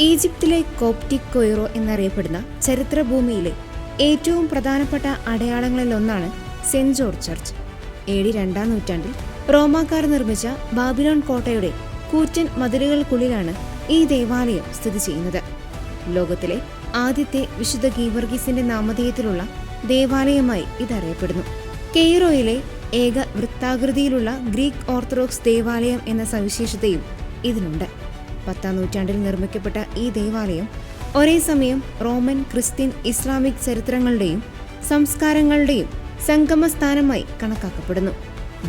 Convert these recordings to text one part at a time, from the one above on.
ഈജിപ്തിലെ Coptic Cairo എന്നറിയപ്പെടുന്ന ചരിത്രഭൂമിയിലെ ഏറ്റവും പ്രധാനപ്പെട്ട അടയാളങ്ങളിലൊന്നാണ് സെന്റ് ജോർജ് ചർച്ച്. AD 2-ാം നൂറ്റാണ്ടിൽ റോമാക്കാർ നിർമ്മിച്ച ബാബിലോൺ കോട്ടയുടെ കൂറ്റൻ മതിലുകൾക്കുള്ളിലാണ് ഈ ദേവാലയം സ്ഥിതി ചെയ്യുന്നത്. ലോകത്തിലെ ആദ്യത്തെ വിശുദ്ധ ഗീവർഗീസിന്റെ നാമധേയത്തിലുള്ള ദേവാലയമായി ഇതറിയപ്പെടുന്നു. കെയ്റോയിലെ ഏക വൃത്താകൃതിയിലുള്ള ഗ്രീക്ക് ഓർത്തഡോക്സ് ദേവാലയം എന്ന സവിശേഷതയും ഇതിനുണ്ട്. 10-ാം നൂറ്റാണ്ടിൽ നിർമ്മിക്കപ്പെട്ട ഈ ദേവാലയം ഒരേ സമയം റോമൻ, ക്രിസ്ത്യൻ, ഇസ്ലാമിക് ചരിത്രങ്ങളുടെയും സംസ്കാരങ്ങളുടെയും സംഗമസ്ഥാനമായി കണക്കാക്കപ്പെടുന്നു.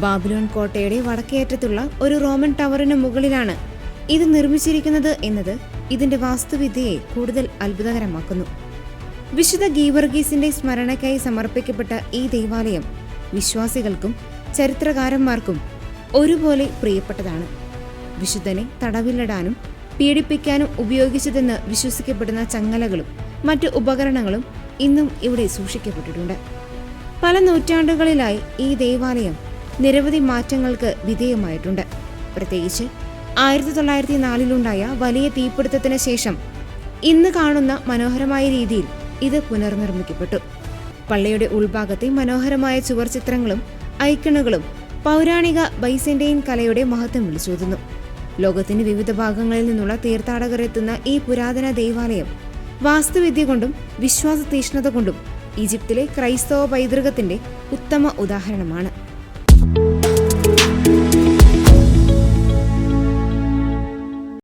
ബാബിലോൺ കോട്ടയുടെ വടക്കേയറ്റത്തുള്ള ഒരു റോമൻ ടവറിന് മുകളിലാണ് ഇത് നിർമ്മിച്ചിരിക്കുന്നത് എന്നത് ഇതിന്റെ വാസ്തുവിദ്യയെ കൂടുതൽ അത്ഭുതകരമാക്കുന്നു. വിശുദ്ധ ഗീവർഗീസിന്റെ സ്മരണയ്ക്കായി സമർപ്പിക്കപ്പെട്ട ഈ ദേവാലയം വിശ്വാസികൾക്കും ചരിത്രകാരന്മാർക്കും ഒരുപോലെ പ്രിയപ്പെട്ടതാണ്. വിശുദ്ധനെ തടവിലിടാനും പീഡിപ്പിക്കാനും ഉപയോഗിച്ചതെന്ന് വിശ്വസിക്കപ്പെടുന്ന ചങ്ങലകളും മറ്റു ഉപകരണങ്ങളും ഇന്നും ഇവിടെ സൂക്ഷിക്കപ്പെട്ടിട്ടുണ്ട്. പല നൂറ്റാണ്ടുകളിലായി ഈ ദേവാലയം നിരവധി മാറ്റങ്ങൾക്ക് വിധേയമായിട്ടുണ്ട്. പ്രത്യേകിച്ച് 1904-ലുണ്ടായ വലിയ തീപിടുത്തത്തിന് ശേഷം ഇന്ന് കാണുന്ന മനോഹരമായ രീതിയിൽ ഇത് പുനർനിർമ്മിക്കപ്പെട്ടു. പള്ളിയുടെ ഉൾഭാഗത്തെ മനോഹരമായ ചുവർ ചിത്രങ്ങളും ഐക്കണുകളും പൗരാണിക ബൈസന്റൈൻ കലയുടെ മഹത്വം വിളിച്ചോതുന്നു. ലോകത്തിന്റെ വിവിധ ഭാഗങ്ങളിൽ നിന്നുള്ള തീർത്ഥാടകർ എത്തുന്ന ഈ പുരാതന ദേവാലയം വാസ്തുവിദ്യ കൊണ്ടും വിശ്വാസ തീക്ഷ്ണത കൊണ്ടും ഈജിപ്തിലെ ക്രൈസ്തവ പൈതൃകത്തിന്റെ ഉത്തമ ഉദാഹരണമാണ്.